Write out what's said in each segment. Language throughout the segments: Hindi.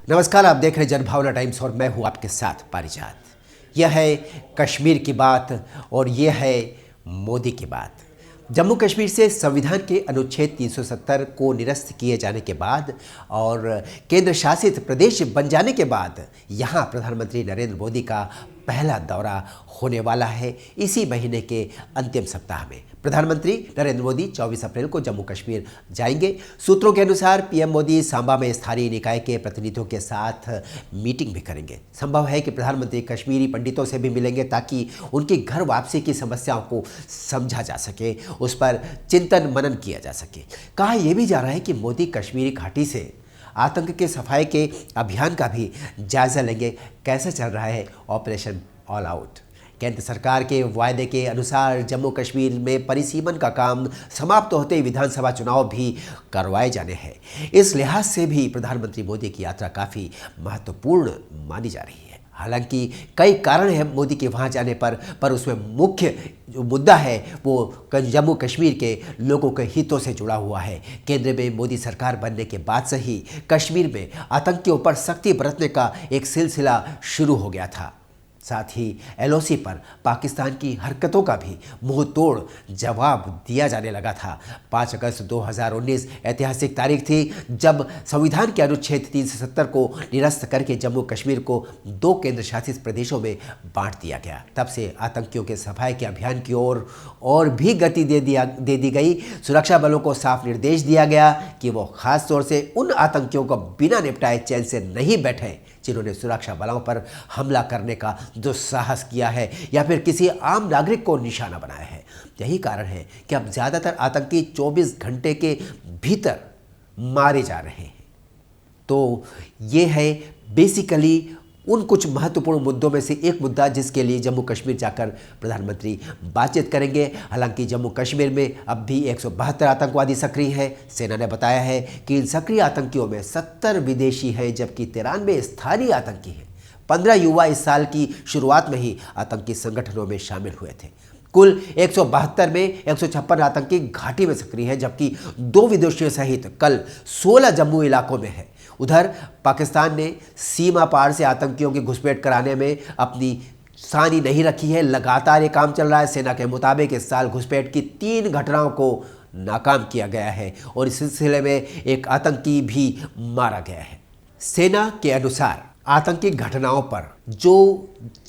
नमस्कार, आप देख रहे हैं जनभावना टाइम्स और मैं हूं आपके साथ पारिजात। यह है कश्मीर की बात और यह है मोदी की बात। जम्मू कश्मीर से संविधान के अनुच्छेद 370 को निरस्त किए जाने के बाद और केंद्र शासित प्रदेश बन जाने के बाद यहां प्रधानमंत्री नरेंद्र मोदी का पहला दौरा होने वाला है। इसी महीने के अंतिम सप्ताह में प्रधानमंत्री नरेंद्र मोदी 24 अप्रैल को जम्मू कश्मीर जाएंगे। सूत्रों के अनुसार पीएम मोदी सांबा में स्थानीय निकाय के प्रतिनिधियों के साथ मीटिंग भी करेंगे। संभव है कि प्रधानमंत्री कश्मीरी पंडितों से भी मिलेंगे ताकि उनकी घर वापसी की समस्याओं को समझा जा सके, उस पर चिंतन मनन किया जा सके। कहा यह भी जा रहा है कि मोदी कश्मीरी घाटी से आतंक के सफाई के अभियान का भी जायजा लेंगे। कैसे चल रहा है ऑपरेशन ऑल आउट? केंद्र सरकार के वायदे के अनुसार जम्मू कश्मीर में परिसीमन का काम समाप्त होते ही विधानसभा चुनाव भी करवाए जाने हैं। इस लिहाज से भी प्रधानमंत्री मोदी की यात्रा काफ़ी महत्वपूर्ण मानी जा रही है। हालांकि कई कारण हैं मोदी के वहाँ जाने पर उसमें मुख्य जो मुद्दा है वो जम्मू कश्मीर के लोगों के हितों से जुड़ा हुआ है। केंद्र में मोदी सरकार बनने के बाद से ही कश्मीर में आतंकियों पर सख्ती बरतने का एक सिलसिला शुरू हो गया था। साथ ही एलओसी पर पाकिस्तान की हरकतों का भी मुंह तोड़ जवाब दिया जाने लगा था। 5 अगस्त 2019 ऐतिहासिक तारीख थी जब संविधान के अनुच्छेद 370 को निरस्त करके जम्मू कश्मीर को 2 केंद्र शासित प्रदेशों में बांट दिया गया। तब से आतंकियों के सफाई के अभियान की ओर और भी गति दे दी गई। सुरक्षा बलों को साफ निर्देश दिया गया कि वो खास तौर से उन आतंकियों को बिना निपटाए चैन से नहीं बैठे जिन्होंने सुरक्षा बलों पर हमला करने का दुस्साहस किया है या फिर किसी आम नागरिक को निशाना बनाया है। यही कारण है कि अब ज़्यादातर आतंकी 24 घंटे के भीतर मारे जा रहे हैं। तो ये है बेसिकली उन कुछ महत्वपूर्ण मुद्दों में से एक मुद्दा जिसके लिए जम्मू कश्मीर जाकर प्रधानमंत्री बातचीत करेंगे। हालांकि जम्मू कश्मीर में अब भी 172 आतंकवादी सक्रिय हैं। सेना ने बताया है कि इन सक्रिय आतंकियों में 70 विदेशी हैं जबकि 93 स्थानीय आतंकी हैं। 15 युवा इस साल की शुरुआत में ही आतंकी संगठनों में शामिल हुए थे। कुल 172 में 156 आतंकी घाटी में सक्रिय है जबकि 2 विदेशियों सहित कल 16 जम्मू इलाकों में है। उधर पाकिस्तान ने सीमा पार से आतंकियों की घुसपैठ कराने में अपनी सानी नहीं रखी है। लगातार ये काम चल रहा है। सेना के मुताबिक इस साल घुसपैठ की 3 घटनाओं को नाकाम किया गया है और इस सिलसिले में एक आतंकी भी मारा गया है। सेना के अनुसार आतंकी घटनाओं पर जो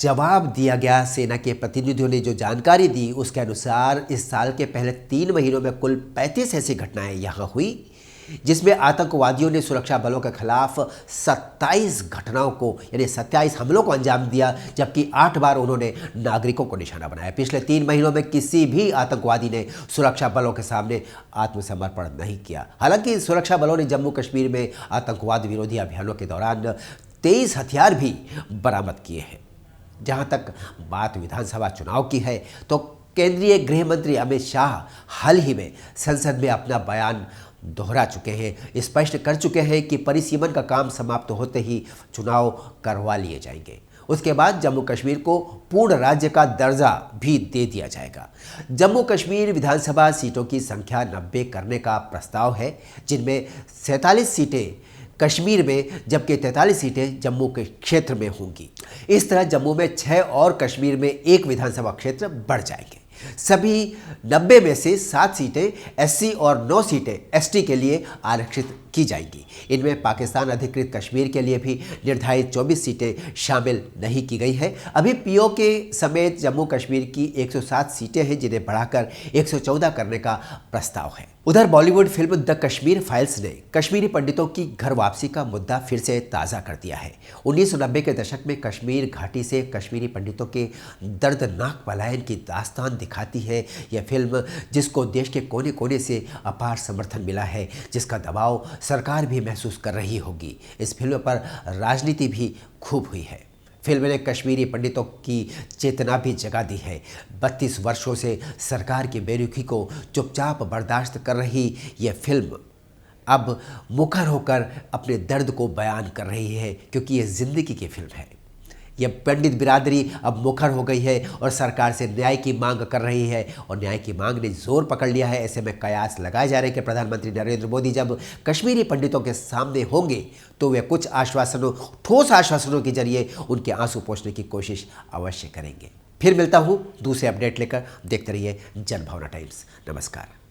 जवाब दिया गया, सेना के प्रतिनिधियों ने जो जानकारी दी उसके अनुसार इस साल के पहले 3 महीनों में कुल 35 ऐसी घटनाएं यहाँ हुई जिसमें आतंकवादियों ने सुरक्षा बलों के खिलाफ 27 घटनाओं को यानी 27 हमलों को अंजाम दिया जबकि 8 बार उन्होंने नागरिकों को निशाना बनाया। पिछले 3 महीनों में किसी भी आतंकवादी ने सुरक्षा बलों के सामने आत्मसमर्पण नहीं किया। हालांकि सुरक्षा बलों ने जम्मू कश्मीर में आतंकवाद विरोधी अभियानों के दौरान 23 हथियार भी बरामद किए हैं। जहां तक बात विधानसभा चुनाव की है तो केंद्रीय गृह मंत्री अमित शाह हाल ही में संसद में अपना बयान दोहरा चुके हैं, स्पष्ट कर चुके हैं कि परिसीमन का काम समाप्त होते ही चुनाव करवा लिए जाएंगे। उसके बाद जम्मू कश्मीर को पूर्ण राज्य का दर्जा भी दे दिया जाएगा। जम्मू कश्मीर विधानसभा सीटों की संख्या 90 करने का प्रस्ताव है जिनमें 47 सीटें कश्मीर में जबकि 43 सीटें जम्मू के क्षेत्र में होंगी। इस तरह जम्मू में 6 और कश्मीर में 1 विधानसभा क्षेत्र बढ़ जाएंगे। सभी 90 में से 7 सीटें एससी और 9 सीटें एसटी के लिए आरक्षित की जाएंगी। इनमें पाकिस्तान अधिकृत कश्मीर के लिए भी निर्धारित 24 सीटें शामिल नहीं की गई है। अभी पीओके समेत जम्मू कश्मीर की 107 सीटें हैं जिन्हें बढ़ाकर 114 करने का प्रस्ताव है। उधर Bollywood film the Kashmir files ने कश्मीरी पंडितों की घर वापसी का मुद्दा फिर से ताज़ा कर दिया है। 1990 के दशक में कश्मीर घाटी से कश्मीरी पंडितों के दर्दनाक पलायन की दास्तान दिखाती है यह फिल्म, जिसको देश के कोने कोने से अपार समर्थन मिला है, जिसका दबाव सरकार भी महसूस कर रही होगी। इस फिल्म पर राजनीति भी खूब हुई है। फिल्म ने कश्मीरी पंडितों की चेतना भी जगा दी है। 32 वर्षों से सरकार की बेरुखी को चुपचाप बर्दाश्त कर रही यह फिल्म अब मुखर होकर अपने दर्द को बयान कर रही है क्योंकि यह जिंदगी की फिल्म है। यह पंडित बिरादरी अब मुखर हो गई है और सरकार से न्याय की मांग कर रही है और न्याय की मांग ने जोर पकड़ लिया है। ऐसे में कयास लगाए जा रहे हैं कि प्रधानमंत्री नरेंद्र मोदी जब कश्मीरी पंडितों के सामने होंगे तो वे कुछ आश्वासनों, ठोस आश्वासनों के जरिए उनके आंसू पोंछने की कोशिश अवश्य करेंगे। फिर मिलता हूँ दूसरे अपडेट लेकर। देखते रहिए जनभावना टाइम्स। नमस्कार।